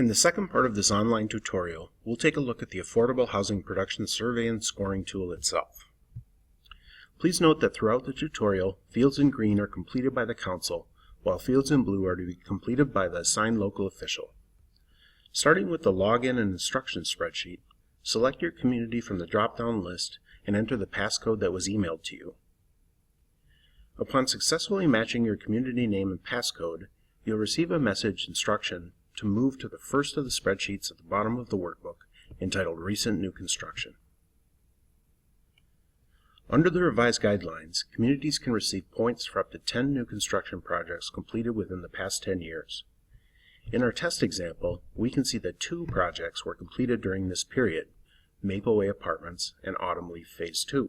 In the second part of this online tutorial, we'll take a look at the Affordable Housing Production Survey and Scoring tool itself. Please note that throughout the tutorial, fields in green are completed by the Council, while fields in blue are to be completed by the assigned local official. Starting with the Login and Instructions spreadsheet, select your community from the drop-down list and enter the passcode that was emailed to you. Upon successfully matching your community name and passcode, you'll receive a message instruction to move to the first of the spreadsheets at the bottom of the workbook, entitled Recent New Construction. Under the revised guidelines, communities can receive points for up to 10 new construction projects completed within the past 10 years. In our test example, we can see that 2 projects were completed during this period, Maple Way Apartments and Autumn Leaf Phase 2.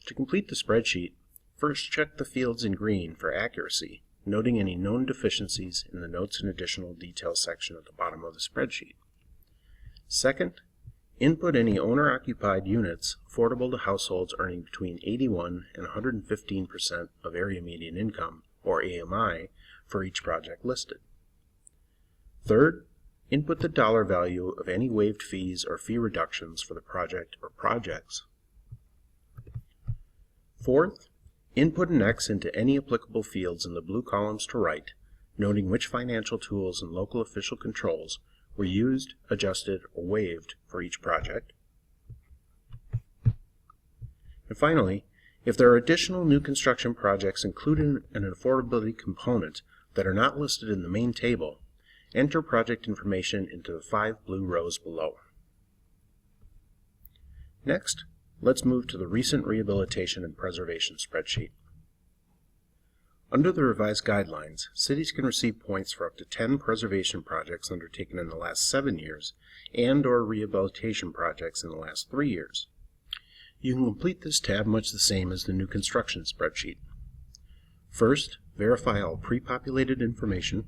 To complete the spreadsheet, first check the fields in green for accuracy, noting any known deficiencies in the Notes and Additional Details section at the bottom of the spreadsheet. Second, input any owner-occupied units affordable to households earning between 81 and 115% of Area Median Income, or AMI, for each project listed. Third, input the dollar value of any waived fees or fee reductions for the project or projects. Fourth, input an X into any applicable fields in the blue columns to right, noting which financial tools and local official controls were used, adjusted, or waived for each project. And finally, if there are additional new construction projects including an affordability component that are not listed in the main table, enter project information into the 5 blue rows below. Next, let's move to the Recent Rehabilitation and Preservation spreadsheet. Under the revised guidelines, cities can receive points for up to 10 preservation projects undertaken in the last 7 years and/or rehabilitation projects in the last 3 years. You can complete this tab much the same as the new construction spreadsheet. First, verify all pre-populated information.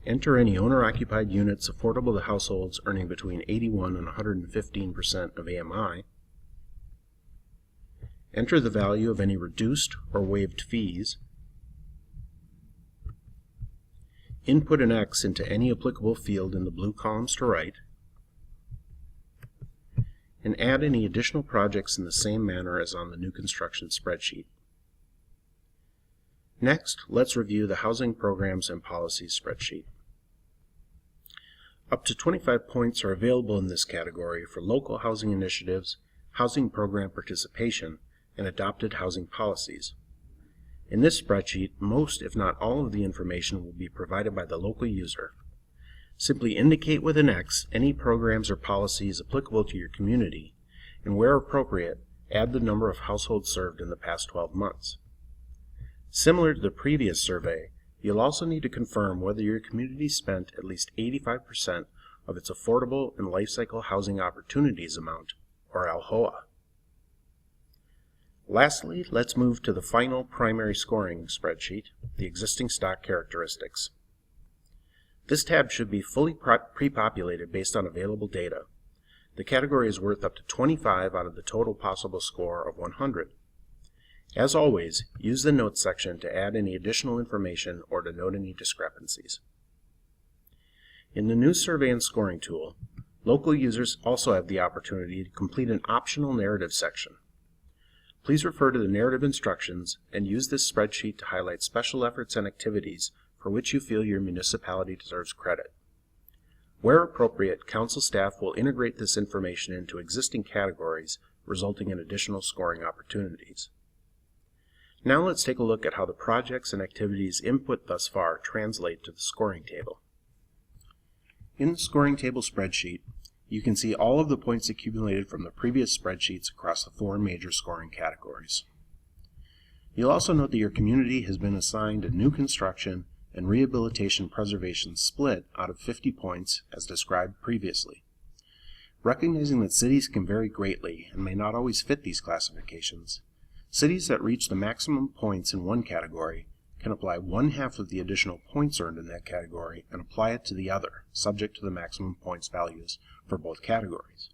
Enter any owner-occupied units affordable to households earning between 81 and 115% of AMI. Enter the value of any reduced or waived fees. Input an X into any applicable field in the blue columns to right. And add any additional projects in the same manner as on the new construction spreadsheet. Next, let's review the Housing Programs and Policies spreadsheet. Up to 25 points are available in this category for local housing initiatives, housing program participation, and adopted housing policies. In this spreadsheet, most, if not all, of the information will be provided by the local user. Simply indicate with an X any programs or policies applicable to your community, and where appropriate, add the number of households served in the past 12 months. Similar to the previous survey, you'll also need to confirm whether your community spent at least 85% of its Affordable and Life Cycle Housing Opportunities amount, or ALHOA. Lastly, let's move to the final primary scoring spreadsheet, the Existing Stock Characteristics. This tab should be fully pre-populated based on available data. The category is worth up to 25 out of the total possible score of 100. As always, use the Notes section to add any additional information or to note any discrepancies. In the new Survey and Scoring tool, local users also have the opportunity to complete an optional narrative section. Please refer to the narrative instructions and use this spreadsheet to highlight special efforts and activities for which you feel your municipality deserves credit. Where appropriate, Council staff will integrate this information into existing categories, resulting in additional scoring opportunities. Now let's take a look at how the projects and activities input thus far translate to the scoring table. In the scoring table spreadsheet, you can see all of the points accumulated from the previous spreadsheets across the 4 major scoring categories. You'll also note that your community has been assigned a new construction and rehabilitation preservation split out of 50 points as described previously. Recognizing that cities can vary greatly and may not always fit these classifications, cities that reach the maximum points in one category can apply 1/2 of the additional points earned in that category and apply it to the other, subject to the maximum points values for both categories.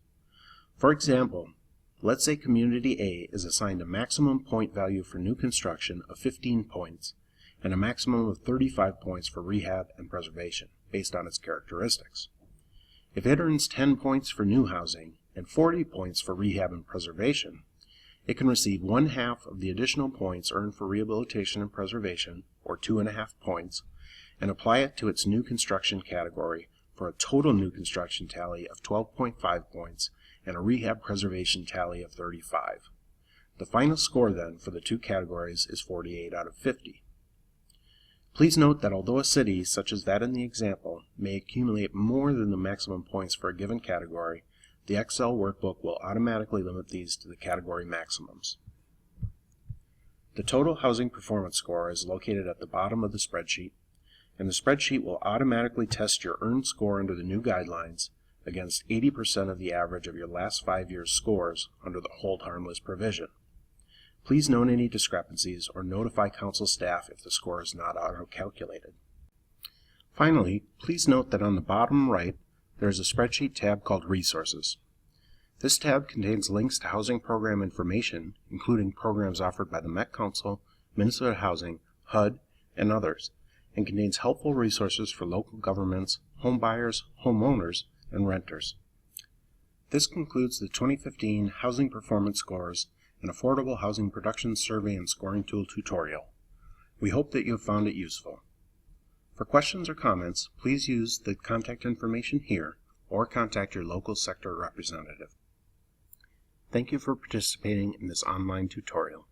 For example, let's say Community A is assigned a maximum point value for new construction of 15 points and a maximum of 35 points for rehab and preservation, based on its characteristics. If it earns 10 points for new housing and 40 points for rehab and preservation, it can receive 1/2 of the additional points earned for rehabilitation and preservation, or 2.5 points, and apply it to its new construction category for a total new construction tally of 12.5 points and a rehab preservation tally of 35. The final score then for the two categories is 48 out of 50. Please note that although a city, such as that in the example, may accumulate more than the maximum points for a given category, the Excel workbook will automatically limit these to the category maximums. The total housing performance score is located at the bottom of the spreadsheet, and the spreadsheet will automatically test your earned score under the new guidelines against 80% of the average of your last 5 years' scores under the hold harmless provision. Please note any discrepancies or notify council staff if the score is not auto-calculated. Finally, please note that on the bottom right, there is a spreadsheet tab called Resources. This tab contains links to housing program information, including programs offered by the Met Council, Minnesota Housing, HUD, and others, and contains helpful resources for local governments, home buyers, homeowners, and renters. This concludes the 2015 Housing Performance Scores and Affordable Housing Production Survey and Scoring Tool tutorial. We hope that you have found it useful. For questions or comments, please use the contact information here or contact your local sector representative. Thank you for participating in this online tutorial.